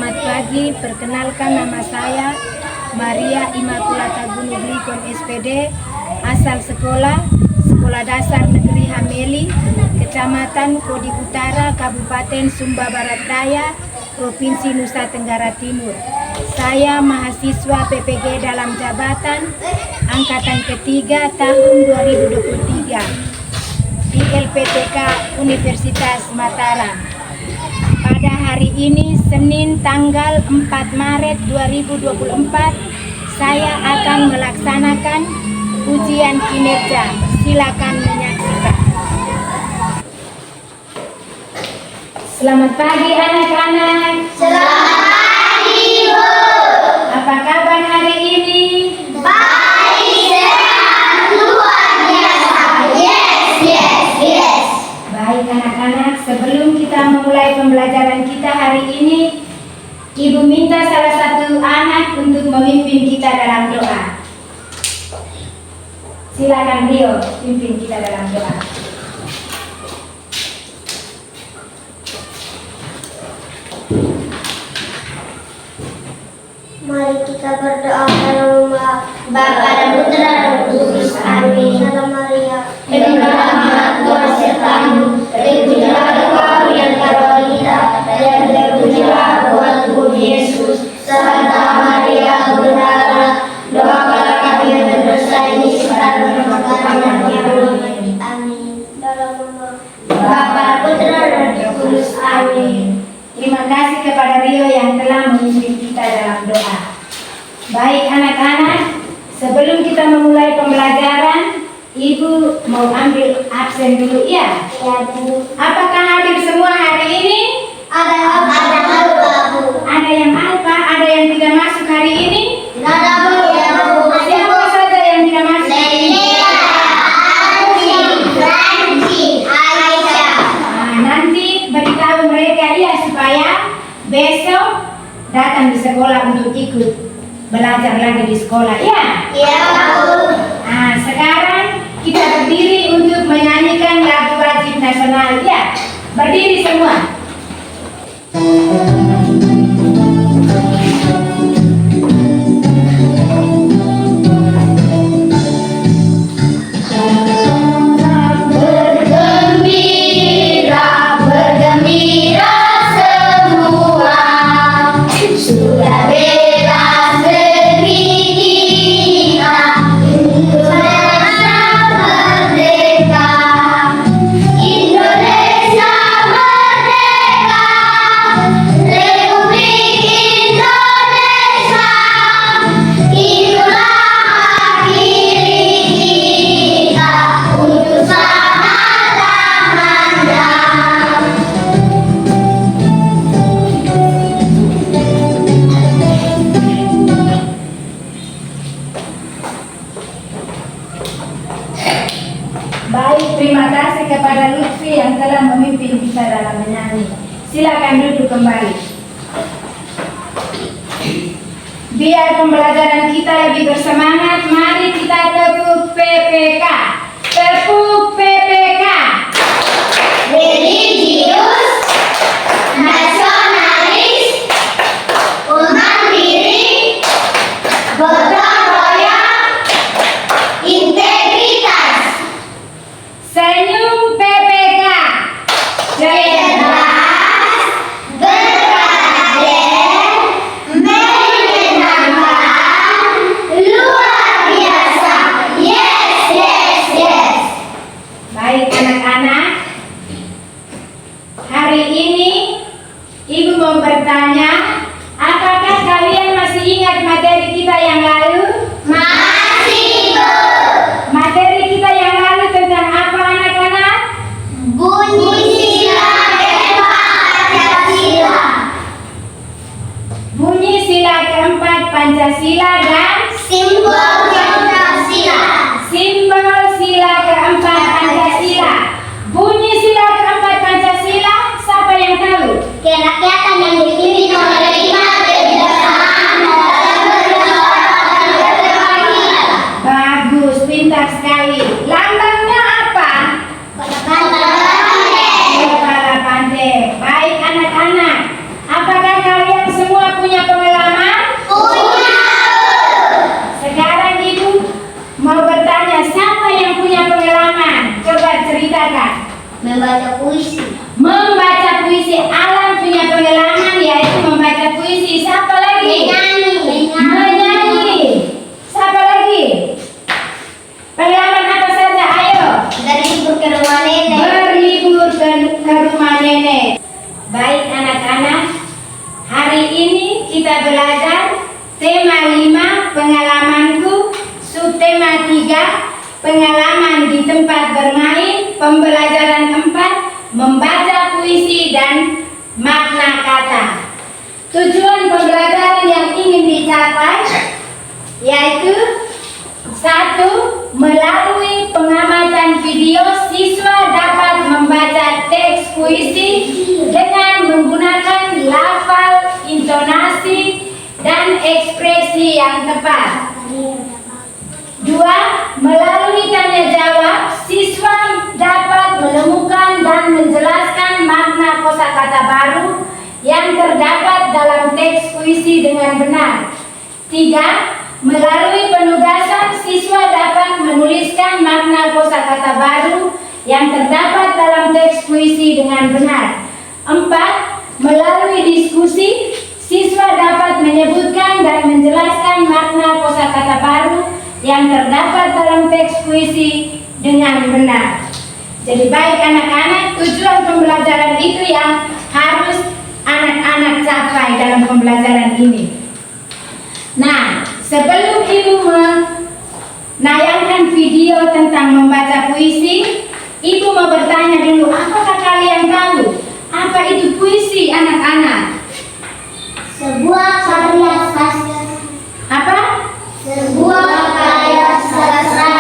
Selamat pagi, perkenalkan nama saya Maria Immaculata Gunuglikon SPD, asal Sekolah Dasar Negeri Hameli, Kecamatan Kodi Utara, Kabupaten Sumba Barat Daya, Provinsi Nusa Tenggara Timur. Saya mahasiswa PPG dalam jabatan Angkatan Ketiga tahun 2023 di LPTK Universitas Mataram. Pada hari ini, Senin tanggal 4 Maret 2024, saya akan melaksanakan ujian kinerja. Silakan menyaksikan. Selamat pagi anak-anak. Selamat pagi, Bu. Apa kabar hari ini? Baik, sehat, luar biasa. Yes. Baik anak-anak, sebelum kita memulai pembelajaran kita hari ini, Ibu minta salah satu anak untuk memimpin kita dalam doa. Silakan Rio, pimpin kita dalam doa. Mari kita berdoa dalam nama Bapa dan Putra dan Roh Kudus. Amin. Salam Maria, penuh rahmat, Tuhan sertamu. Terpujilah Engkau di antara wanita, dan terpujilah buah tubuh Yesus. Santa Maria, Bunda Allah, doakanlah kami yang berdosa ini sekarang dan waktu kami mati. Amin. Dalam nama Bapa, Putra dan Roh Kudus. Amin. Terima kasih kepada Rio yang telah memimpin kita dalam doa. Baik anak-anak, sebelum kita memulai pembelajaran, Ibu mau ambil absen dulu ya? Ya, Bu. Apakah hadir semua hari ini? Ada Bu. Ada yang apa? Ada yang tidak masuk hari ini? Ada Bu, ya Bu. Siapa saja yang tidak masuk? Lelia, Franci, Aisyah. Nah, nanti beritahu mereka ya supaya besok datang di sekolah untuk ikut belajar lagi di sekolah ya. Ya Bu. Nah, sekarang kita berdiri untuk menyanyikan lagu wajib nasional ya. Berdiri semua. Bergembira semua, sudah bebas negeri kita, Indonesia merdeka, Indonesia merdeka, Republik Indonesia, itulah hak kita untuk selama-lamanya. Baik, terima kasih kepada Lutfi yang telah memimpin kita dalam menyanyi. Silakan duduk kembali. Biar pembelajaran kita lebih bersemangat, mari kita tepuk PPK. Tepuk PPK. Religius, nasionalis, mandiri, gotong royong, integritas, Senyum PPK. cerdas, berkarakter, menyenangkan, luar biasa. Yes. Baik anak-anak, hari ini Ibu mau bertanya, apakah kalian masih ingat materi kita yang lalu? Masih, Bu. Materi kita yang lalu tentang apa anak-anak? Bunyi sila keempat Pancasila. Bunyi sila keempat Pancasila dan Simbol Pancasila. simbol sila keempat Pancasila. Bunyi sila keempat Pancasila, siapa yang tahu? Kerakyatan yang dipimpin oleh lima kebijaksanaan dalam bermusyawarah dan berkeadilan. Bagus, pintar sekali. Lambangnya apa? Kepala Kepala pandai. Baik anak-anak, apakah kalian semua pengalamanku, subtema 3, pengalaman di tempat bermain, pembelajaran 4, membaca puisi dan makna kata. Tujuan pembelajaran yang ingin dicapai yaitu 1. Melalui pengamatan video, siswa dapat membaca teks puisi dengan menggunakan lafal, intonasi, dan ekspresi yang tepat. 2. Melalui tanya jawab, siswa dapat menemukan dan menjelaskan makna kosakata baru yang terdapat dalam teks puisi dengan benar. 3. Melalui penugasan, siswa dapat menuliskan makna kosakata baru yang terdapat dalam teks puisi dengan benar. 4. Melalui diskusi, siswa dapat menyebutkan dan menjelaskan makna kosakata baru yang terdapat dalam teks puisi dengan benar. Jadi baik anak-anak, tujuan pembelajaran itu yang harus anak-anak capai dalam pembelajaran ini. Nah, sebelum Ibu menayangkan video tentang membaca puisi, Ibu mau bertanya dulu, apakah kalian tahu apa itu puisi anak-anak? Sebuah karya sastra. Apa? Sebuah karya sastra,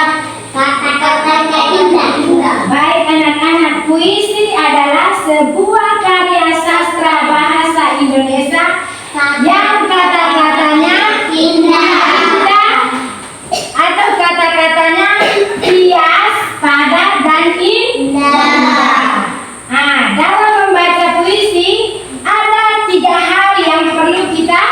kata-katanya indah. Baik anak-anak, puisi adalah sebuah karya sastra bahasa Indonesia yang kata-katanya indah atau kata-katanya hias, padat, dan indah. Nah, dalam membaca puisi ada 3 hal yang perlu kita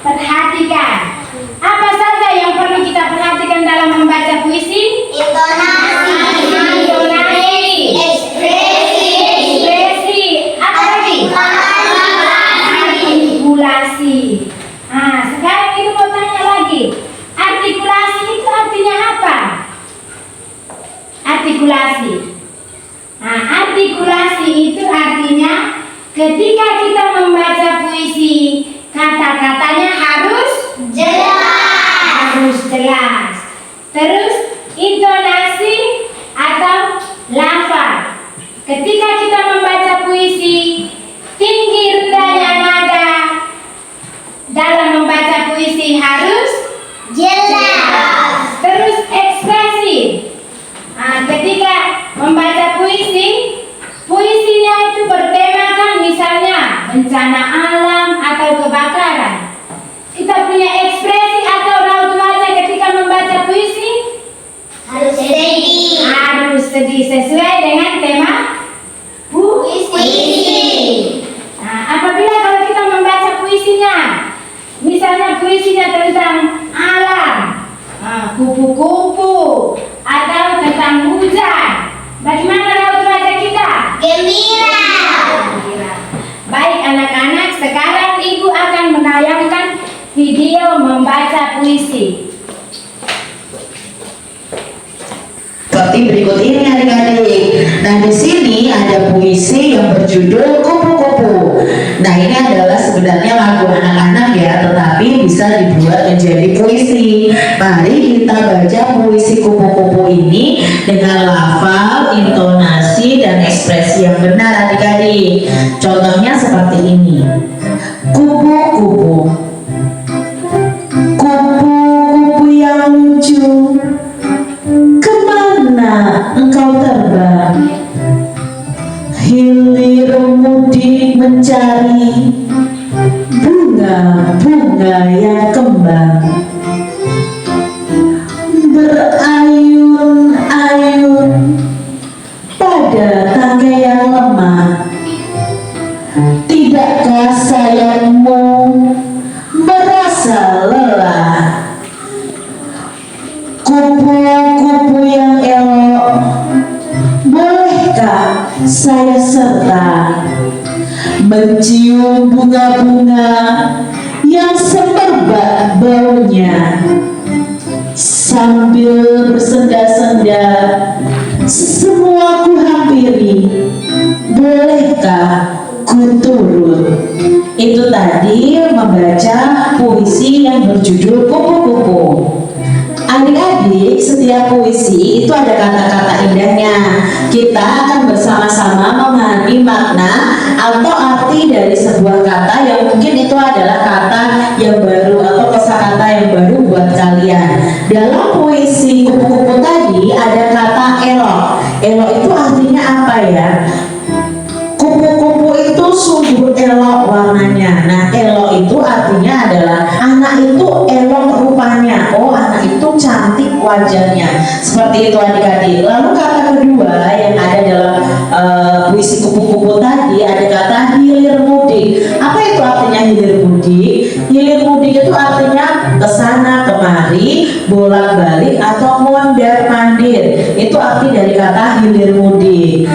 perhatikan. Apa saja yang perlu kita perhatikan dalam membaca puisi? Intonasi, ekspresi, apa lagi? Artikulasi. Nah, sekarang Ibu mau tanya lagi. Artikulasi itu artinya apa? Artikulasi. Nah, artikulasi itu artinya ketika kita membaca puisi, kata-katanya harus jelas. Terus intonasi atau lafal. Ketika kita membaca puisi, tinggi rendahnya nada dalam membaca puisi harus Jelas. Terus ekspresi. Nah, ketika membaca puisi, puisinya itu bertemakan misalnya bencana alam atau kebakaran. Kita punya ekspresi atau raut wajah ketika membaca puisi harus sedih sesuai dengan tema puisi. Nah, apabila kalau kita membaca puisinya, misalnya puisinya tentang alam, kupu-kupu, atau tentang hujan, bagaimana raut wajah kita? Gembira. Baik anak-anak, sekarang Ibu akan menayangkan video membaca puisi. Seperti berikut ini adik-adik. Nah, di sini ada puisi yang berjudul Kupu-Kupu. Nah, ini adalah sebenarnya lagu anak-anak ya, tetapi bisa dibuat menjadi puisi. Mari kita baca puisi Kupu-Kupu ini dengan lafal, intonasi, dan ekspresi yang benar adik-adik. Contohnya seperti ini. Kupu-kupu, kupu-kupu yang lucu, kemana engkau terbang? Hilir mudik mencari bunga-bunga yang kembang. Berayun-ayun pada tangkai yang lemah. Tidakkah sayangmu merasa lelah? Kupu-kupu yang elok, bolehkah saya serta mencium bunga-bunga yang semerbak baunya? Sambil bersenda-senda semua ku hampiri, bolehkah ku turun? Itu tadi membaca puisi yang berjudul Kupu-Kupu. setiap puisi itu ada kata-kata indahnya. Kita akan bersama-sama memahami makna atau arti dari sebuah kata yang mungkin itu adalah kata yang baru atau kosakata yang baru buat kalian. Dalam puisi kupu-kupu tadi ada kata elok. Elok itu artinya apa ya? Kupu-kupu itu sungguh elok warnanya. Nah, elok itu artinya adalah anak itu elok rupanya. Oh, anak itu cantik wajahnya. Seperti itu adik-adik. Lalu kata kedua yang ada dalam puisi kupu-kupu tadi ada kata hilir mudik. Apa itu artinya hilir mudik? Hilir mudik itu artinya kesana kemari, bolak-balik atau mondar-mandir. Itu arti dari kata hilir mudik.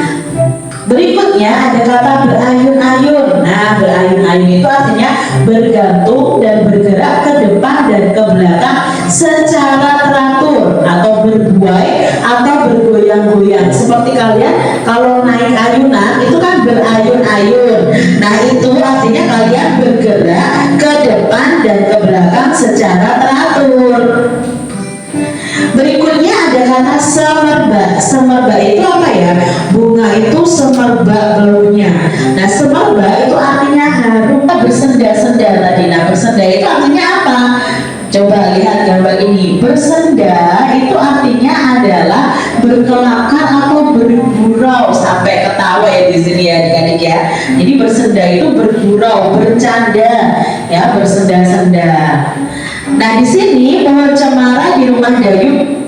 Berikutnya ada kata berayun-ayun. Nah, berayun-ayun itu artinya bergantung dan bergerak ke depan dan ke belakang secara teratur atau berbuai atau bergoyang-goyang. Seperti kalian kalau naik ayunan itu kan berayun-ayun. Nah, itu artinya kalian bergerak ke depan dan ke belakang secara teratur. Berikutnya ada kata semerbak. Semerbak itu apa ya? Bunga itu semerbak baunya. Nah, semerbak itu artinya harum, bersenda-senda tadi. Nah, bersenda itu artinya apa? Coba lihat gambar ini. Bersenda itu artinya adalah berkelakar atau bergurau, sampai ketawa ya di sini ya adik-adik ya. Jadi bersenda itu bergurau, bercanda, ya bersenda-senda. Nah, di sini pohon cemara di rumah Dayu.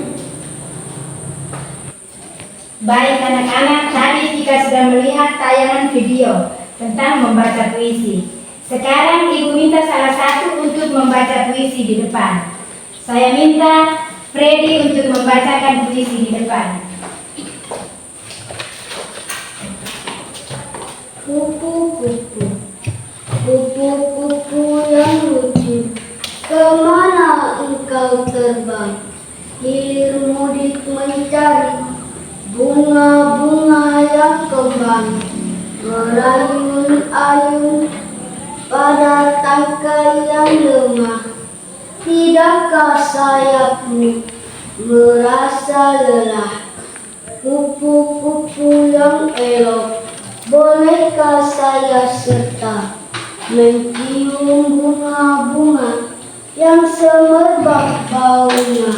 Baik anak-anak, tadi kita sudah melihat tayangan video tentang membaca puisi. Sekarang Ibu minta salah satu untuk membaca puisi di depan. Saya minta Freddy untuk membacakan puisi di depan. Kupu-kupu, kupu-kupu yang lucu, kemana engkau terbang? Hilir mudik mencari bunga-bunga yang kembang, merayun-ayun pada tangkai yang lemah. Tidakkah sayapmu merasa lelah? Kupu-kupu yang elok, bolehkah saya serta mencium bunga-bunga yang semerbak baunya?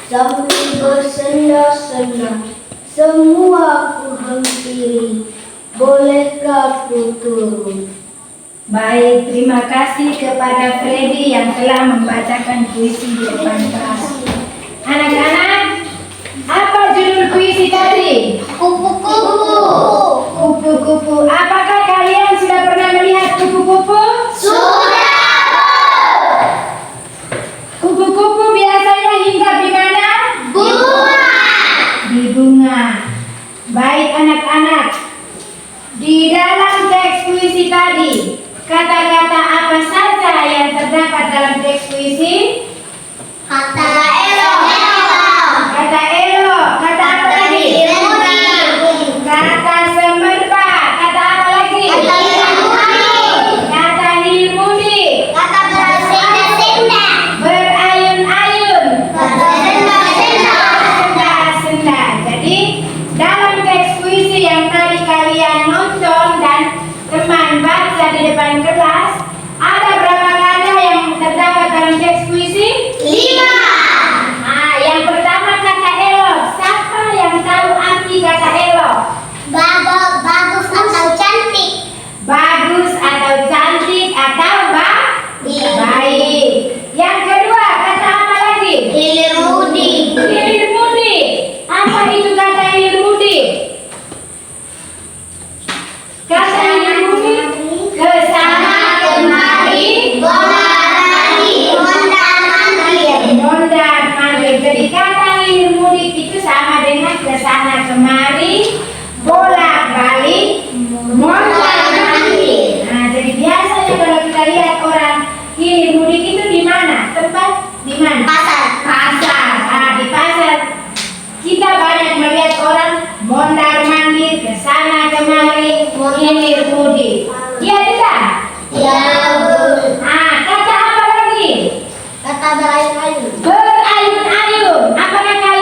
Sambil bersenda-senda semua ku hampiri, bolehkah ku turun? Baik, terima kasih kepada Freddy yang telah membacakan puisi di depan kelas. Anak-anak, apa judul puisi tadi? Kupu-kupu. Kupu-kupu. Apakah kalian sudah pernah melihat kupu-kupu? Sudah. Kupu-kupu biasanya hinggap di mana? Bunga. Di bunga. Baik anak-anak, di dalam teks puisi tadi, kata-kata apa saja yang terdapat dalam teks puisi? Kata elok. Kata elok. Kata apa lagi? Kata semerbak. Kata apa lagi? Kata hilir mudik. Kata bersenda-senda. Berayun-ayun. Kata senda-senda. Senda-senda. Jadi dalam teks puisi yang tadi kalian nonton dan teman baca di depan kelas, ada berapa kata yang terdapat dalam teks puisi? 5. Nah, yang pertama kata elok. Siapa yang tahu arti kata elok? Bagus atau cantik? Bagus atau cantik atau Iya. baik. Yang kedua kata apa lagi? Hilir mudik. Hilir mudik. Apa itu kata hilir mudik? Kata hilir mudik kesana kemari, Bolak-balik, mondar-mandir. mondar-mandir. Jadi kata hilir mudik itu sama dengan kesana kemari, bolak-balik, mondar-mandir. Nah, jadi biasanya kalau kita lihat orang hilir mudik itu di mana? Tempat di mana? Pasar. Pasar. Nah, di pasar kita banyak melihat orang mondar-mandir kesana kemari, hilir mudik. Iya tidak? Ya, Nah, kata apa lagi? kata berayun-ayun. Berayun-ayun. Apakah kalian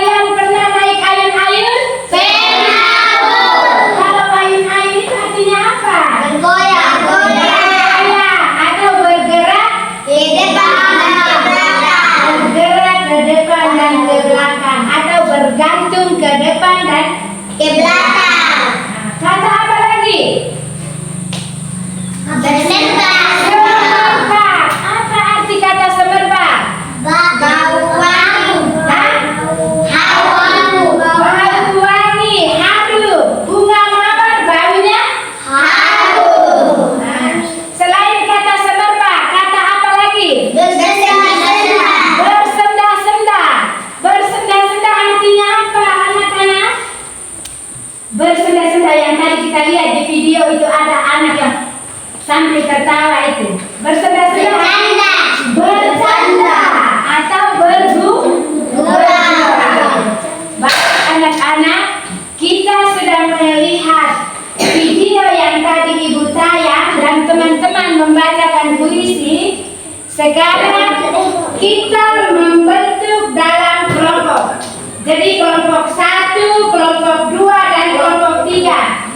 Sekarang kita membentuk dalam kelompok. Jadi kelompok 1, kelompok 2, dan kelompok 3.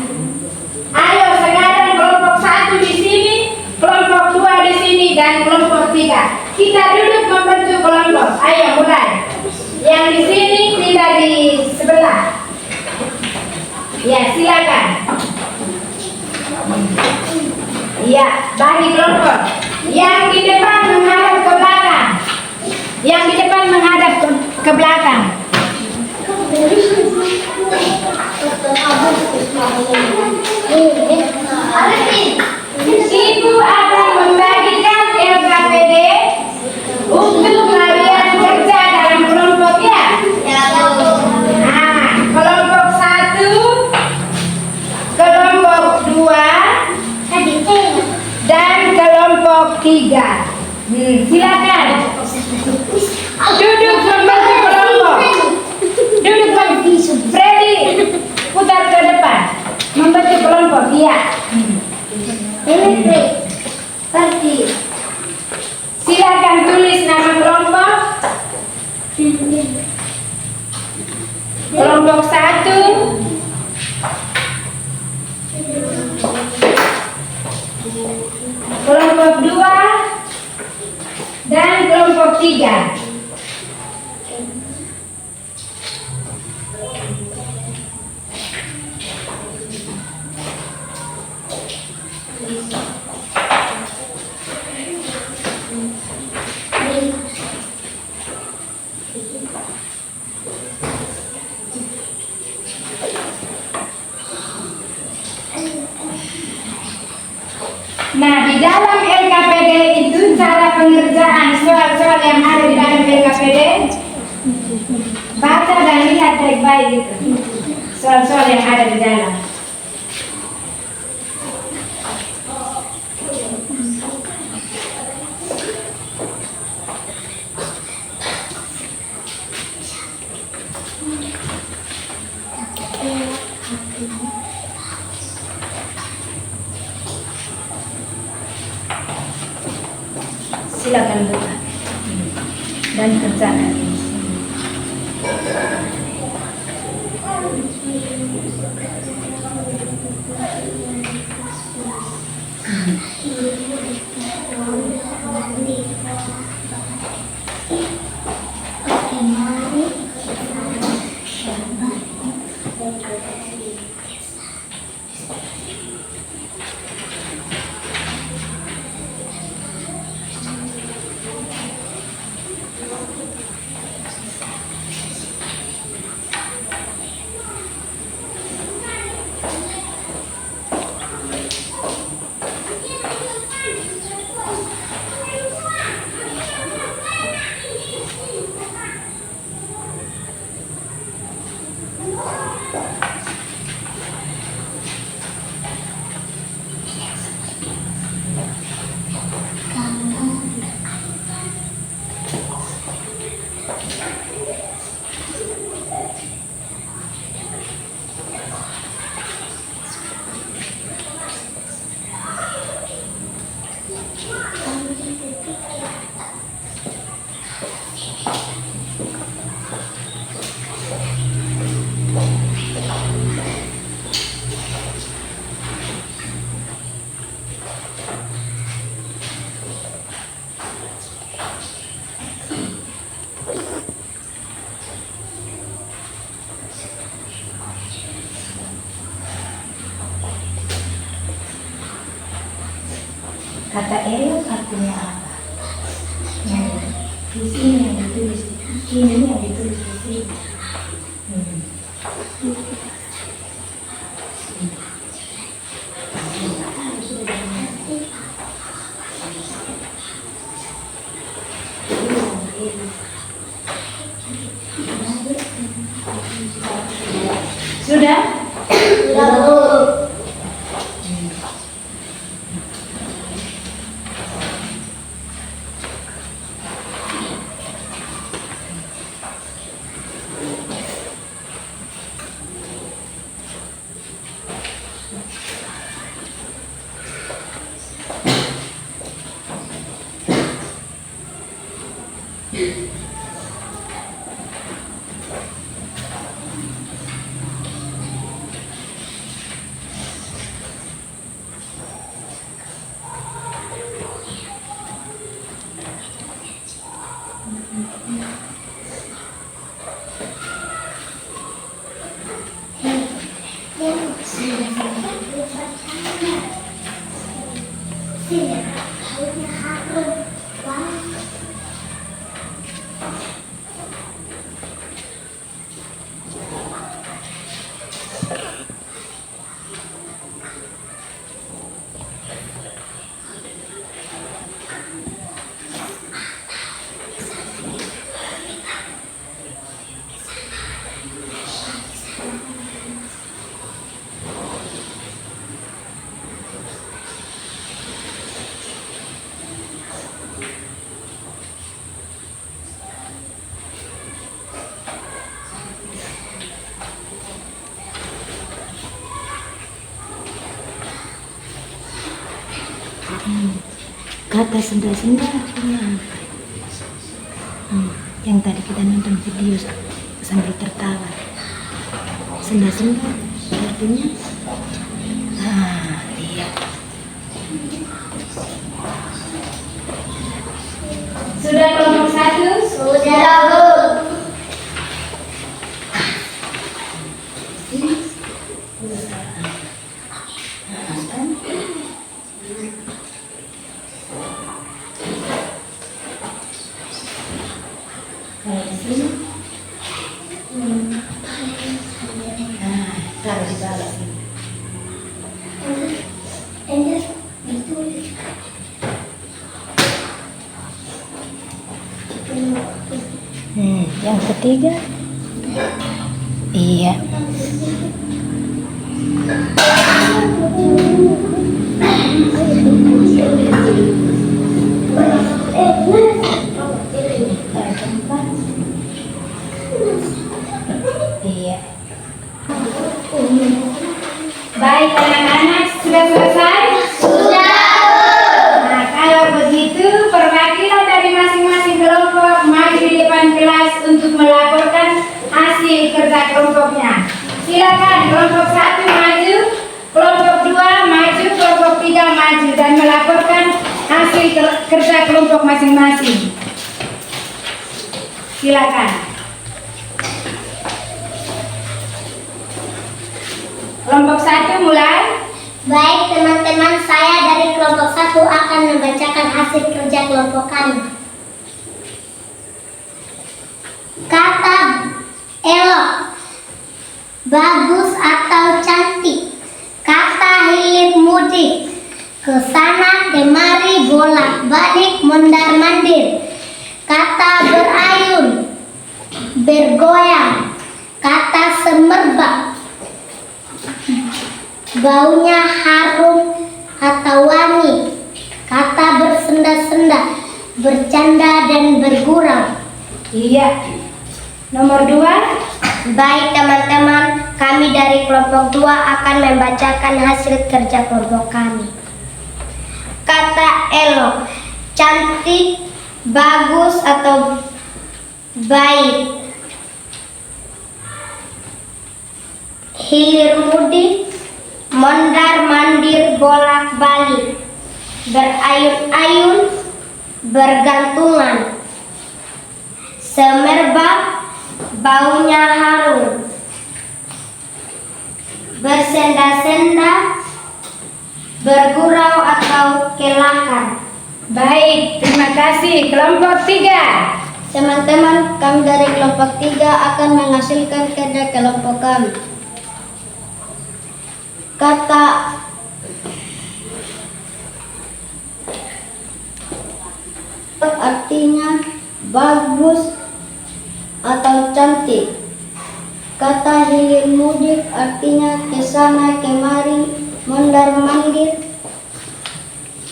Ayo sekarang kelompok 1 di sini, kelompok 2 di sini, dan kelompok 3. Kita duduk membentuk kelompok. Ayo mulai. Yang di sini pindah di sebelah. Ya, silakan. Ya, bagi kelompok. Yang di depan menghadap ke belakang. Yang di depan menghadap ke belakang. Ibu akan membagikan LKPD untuk kalian kerja dalam kelompok ya. Nah, kelompok 1, kelompok 2, dan kelompok 3. Silakan duduk membentuk kelompok. Duduk Freddy, putar ke depan membentuk kelompok. Iya. Silakan tulis nama kelompok. Kelompok 1, kelompok 2, dan kelompok 3. Nah, di dalam LKPD itu cara pengerjaan soal-soal yang ada di dalam LKPD, baca dan lihat baik-baik gitu. Soal-soal yang ada di dalam. Silakan buka dan kerjakan. Kata elok artinya apa? Nah, di sini yang ditulis, ini yang ditulis di sini. Sudah? Kata senda-senda yang tadi kita nonton video sambil tertawa. Senda-senda artinya lihat. Sudah kelompok 1? Sudah, Bu. Taruh di bawah sini. Yang ketiga, iya. Iya. Baik anak-anak, sudah selesai? Sudah. Nah, kalau begitu perwakilan dari masing-masing kelompok maju di depan kelas untuk melaporkan hasil kerja kelompoknya. Silakan kelompok 1 maju, kelompok 2 maju, kelompok 3 maju dan melaporkan hasil kerja kelompok masing-masing. Silakan. Kelompok 1 mulai. Baik teman-teman, saya dari kelompok 1 akan membacakan hasil kerja kelompok kami. Kata elok, bagus atau cantik. Kata hilir mudik, kesana kemari bolak-balik mondar-mandir. Kata berayun, bergoyang. Kata semerbak, baunya harum atau wangi. Kata bersenda-senda, bercanda dan bergurau. Iya. Nomor 2. Baik teman-teman, kami dari kelompok 2 akan membacakan hasil kerja kelompok kami. Kata elok, cantik, bagus atau baik. Hilir mudik, mondar-mandir bolak-balik, berayun-ayun, bergantungan, semerbak, baunya harum, bersenda-senda, bergurau atau kelakar. Baik, terima kasih. Kelompok 3. Teman-teman, kami dari kelompok 3 akan menghasilkan kerja kelompok kami. Kata artinya bagus atau cantik. Kata hilir mudik artinya kesana kemari, mondar-mandir.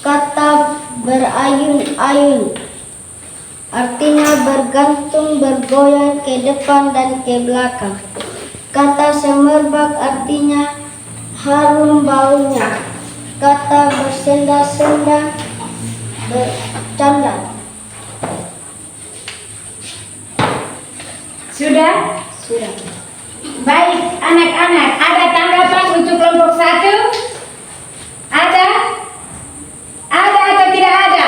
Kata berayun-ayun artinya bergantung, bergoyang ke depan dan ke belakang. Kata semerbak artinya harum baunya. Kata bersenda-senda, bercanda. Sudah? Sudah. Baik, anak-anak, ada tanggapan untuk kelompok 1? Ada? Ada atau tidak ada?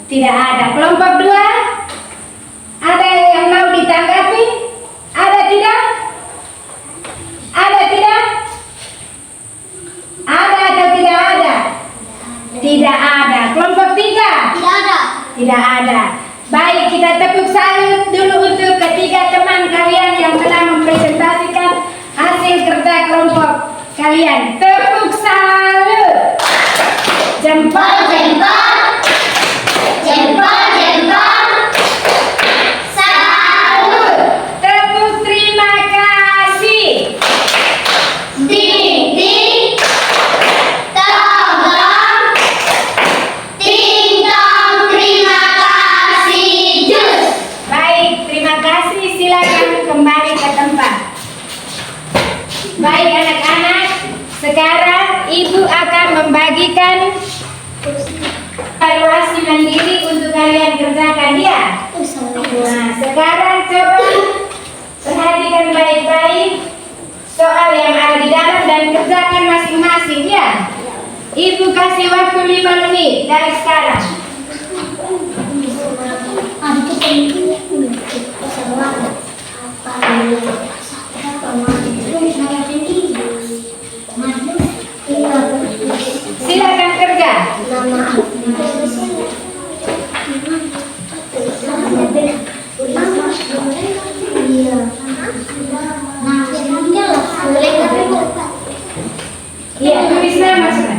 Tidak ada. Kelompok 2? Ada yang mau ditanggapi? Ada tidak? Ada tidak? Ada atau tidak ada? Tidak ada. Kelompok 3? Tidak ada. Tidak ada. Baik, kita tepuk salut dulu untuk ketiga teman kalian yang telah mempresentasikan hasil kerja kelompok kalian. Tepuk salut. Jempol, Jempol, jempol, jempol. Salut. Tepuk terima kasih. Ding, ding. Tolong. Ting tong, terima kasih. Jus. Baik, terima kasih. Silakan kembali ke tempat. Baik anak-anak, sekarang ibu akan membagikan evaluasi mandiri untuk kalian kerjakan ya. Nah, sekarang coba perhatikan baik-baik soal yang ada di dalam dan kerjakan masing-masing ya. Ibu kasih waktu 5 menit dari sekarang. Silakan kerja. Iya, tulis nama sudah.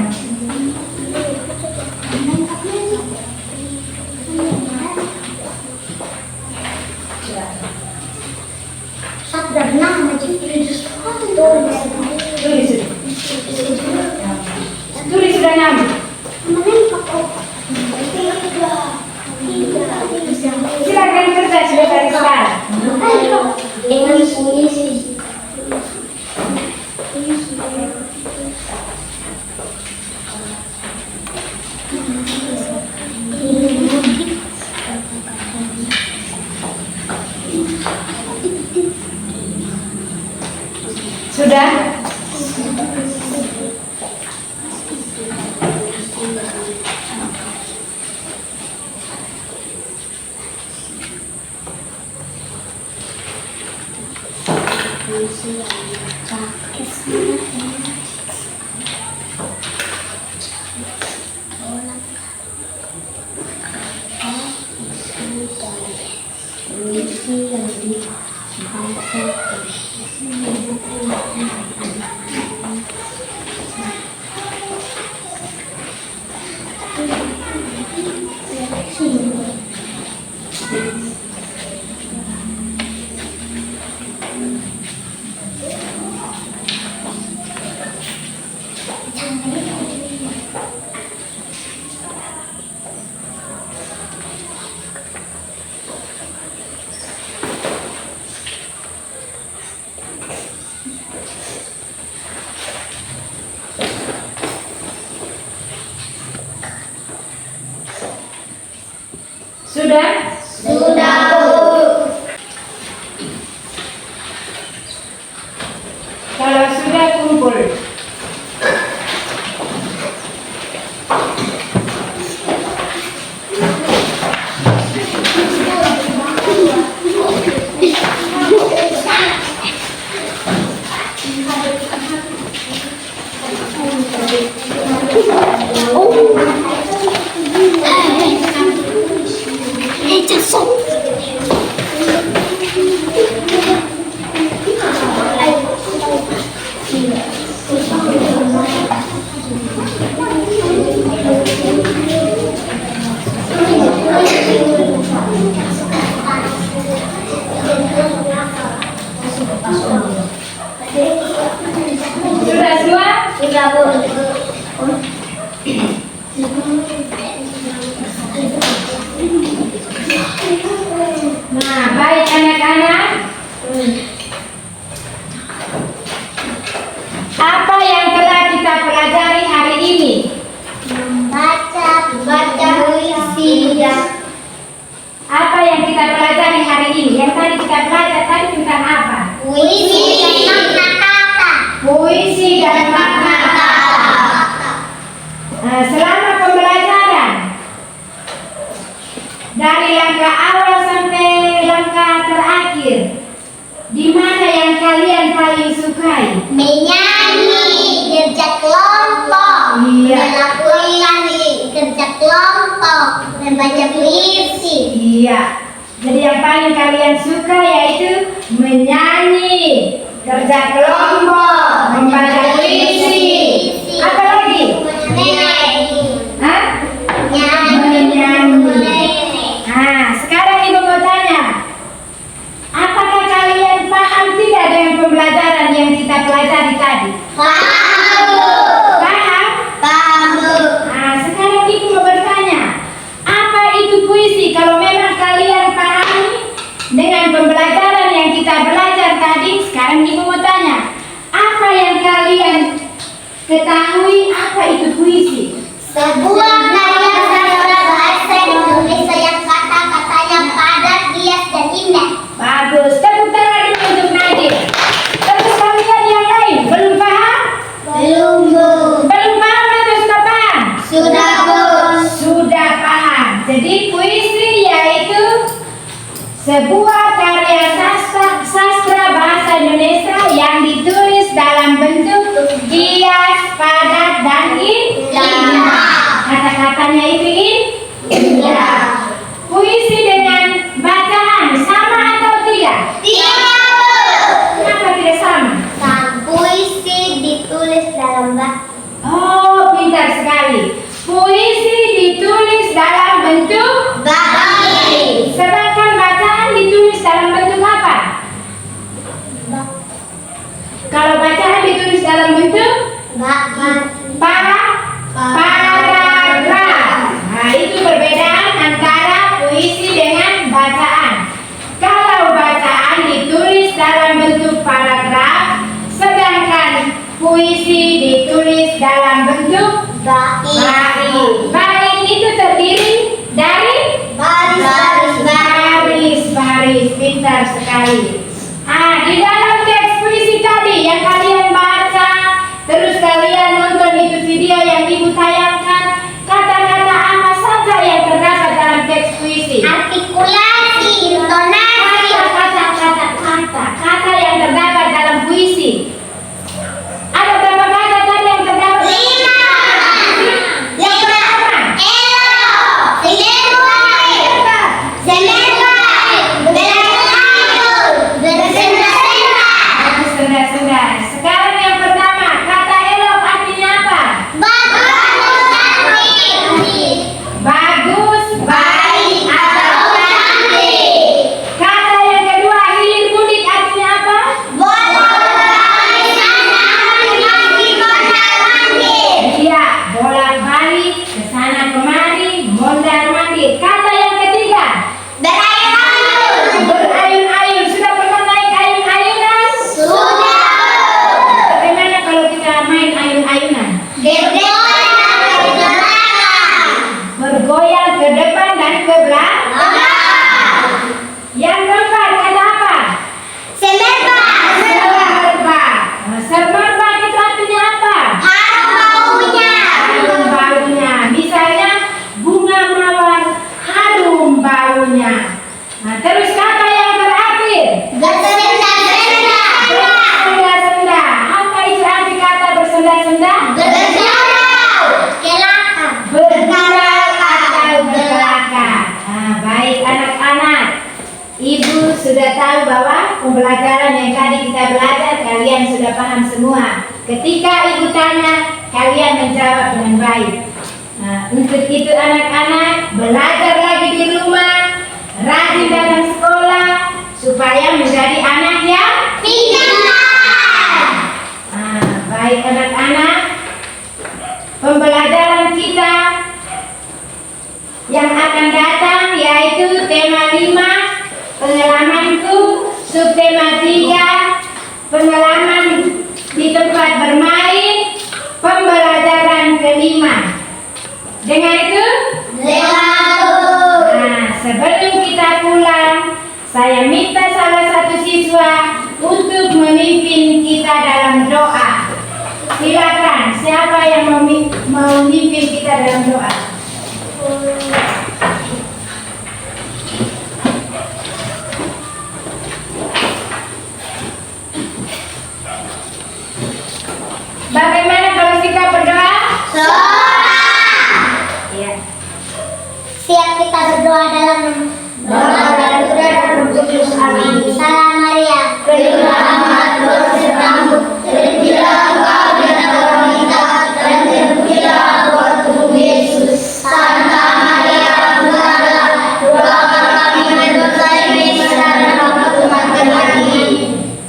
Tulis sudah nama. Silakan kerja sudah dari sekarang. Sudah? Sudah? Sudah, Bu. Kalau sudah kumpul. Sudah semua? Sudah, Bu. Nah, baik anak-anak. Apa yang telah kita pelajari hari ini? Membaca puisi dan Apa yang kita pelajari hari ini? Yang tadi langkah awal sampai langkah terakhir, di mana yang kalian paling sukai? Menyanyi, kerja kelompok, Iya. melakukan kerja kelompok, membaca puisi. Iya. Jadi yang paling kalian suka yaitu menyanyi, kerja kelompok, membaca puisi. Apa lagi? Menyanyi. Hah? Nah, sekarang Ibu mau tanya, apakah kalian paham tidak dengan pembelajaran yang kita pelajari tadi? Paham. Paham? Paham. Nah, sekarang Ibu mau bertanya, apa itu puisi? Kalau memang kalian pahami dengan pembelajaran yang kita belajar tadi, sekarang Ibu mau tanya, apa yang kalian ketahui apa itu puisi? Sebuah karya sastra bahasa Indonesia yang kata-katanya padat, hias, dan indah. Bagus, tepuk tangan dulu untuk Nadia. Terus kalian yang lain, belum paham? Belum, Bu. Belum paham atau sudah paham? Sudah, Bu. Sudah paham. Jadi puisi yaitu sebuah karya sastra bahasa Indonesia yang ditulis dalam bentuk hias, padat, dan indah. Kata-katanya itu indah. Puisi dengan bacaan sama atau tidak? Tidak, Bu. Kenapa tidak sama? Puisi ditulis dalam bahasa. Oh, pintar sekali. Puisi ditulis dalam bentuk Baik. sedangkan bacaan ditulis dalam bentuk apa? Kalau bacaan ditulis dalam bentuk paragraf. Nah, itu perbedaan antara puisi dengan bacaan. Kalau bacaan ditulis dalam bentuk paragraf, sedangkan puisi ditulis dalam bentuk bait. Bait itu terdiri dari baris. Pintar sekali. Di dalam teks puisi tadi yang kalian baca, terus kalian nonton itu video yang Ibu tayangkan, kata-kata apa saja yang terdapat dalam teks puisi? Artikulasi, intonasi. Kata yang terdapat dalam puisi. Ada berapa kata tadi yang terdapat? 5. Yang pertama, elo, Senda-senda. Sekarang yang pertama, kata elok artinya apa? Bagus, baik, atau cantik. Kata yang kedua, hilir mudik artinya apa? Iya, bolak-balik, ke sana kemari, mondar-mandir. Kata yang ketiga, berayun-ayun. Sudah pernah naik ayun-ayunan? Bagaimana kalau kita main ayun-ayunan? Bergoyang ke depan dan ke belakang. Yang keempat, kata apa? Semerbak. Semerbak itu artinya apa? Harum baunya. Misalnya bunga mawar harum baunya. Nah, terus kata yang terakhir, bersenda-senda. Apa itu arti kata bersenda-senda? Bergurau atau berkelakar. Nah, baik anak-anak, Ibu sudah tahu bahwa pembelajaran yang tadi kita belajar kalian sudah paham semua. Ketika Ibu tanya, kalian menjawab dengan baik. Nah, untuk itu anak-anak belajar lagi di rumah, rajin datang sekolah supaya menjadi anak yang baik anak-anak. Pembelajaran kita yang akan datang yaitu tema 5, pengalamanku, subtema 3, pengalaman di tempat bermain, pembelajaran kelima. Dengan itu, nah, sebelum kita pulang, saya minta salah satu siswa untuk memimpin kita dalam doa. Silakan, siapa yang mau memimpin kita dalam doa? Siap kita berdoa dalam nama dan Putra dan Roh Kudus. Amin. Salam Maria, penuh rahmat, Tuhan sertamu. Terpujilah engkau di antara wanita dan terpujilah buah tubuh Yesus. Santa Maria, Bunda Allah, doakan kami berdosa ini sekarang waktu kematian kami.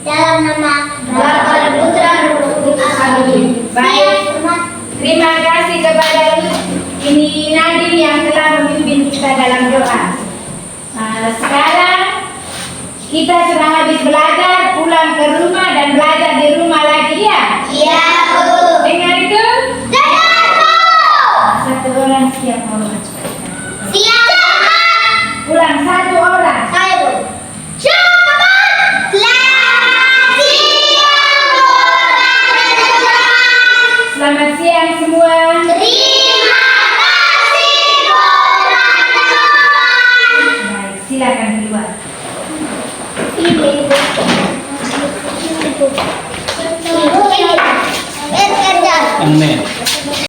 Dalam nama Bapa dan Putra dan Roh Kudus. Amin. Baik. Terima kasih kepada ini Nadine yang telah memimpin kita dalam doa. Sekarang kita sudah habis belajar, pulang ke rumah dan belajar di rumah lagi ya? Iya, Bu. Dengar itu? Dengar, Bu. Satu orang siap orang. Siap. Pulang satu orang. Saya, Bu. Cepat. Selamat siang, Bu. Selamat siang semua. Terima kasih, Bu. Baik, silakan keluar. Ini, Bu. Ini, Bu. Ini. Amen.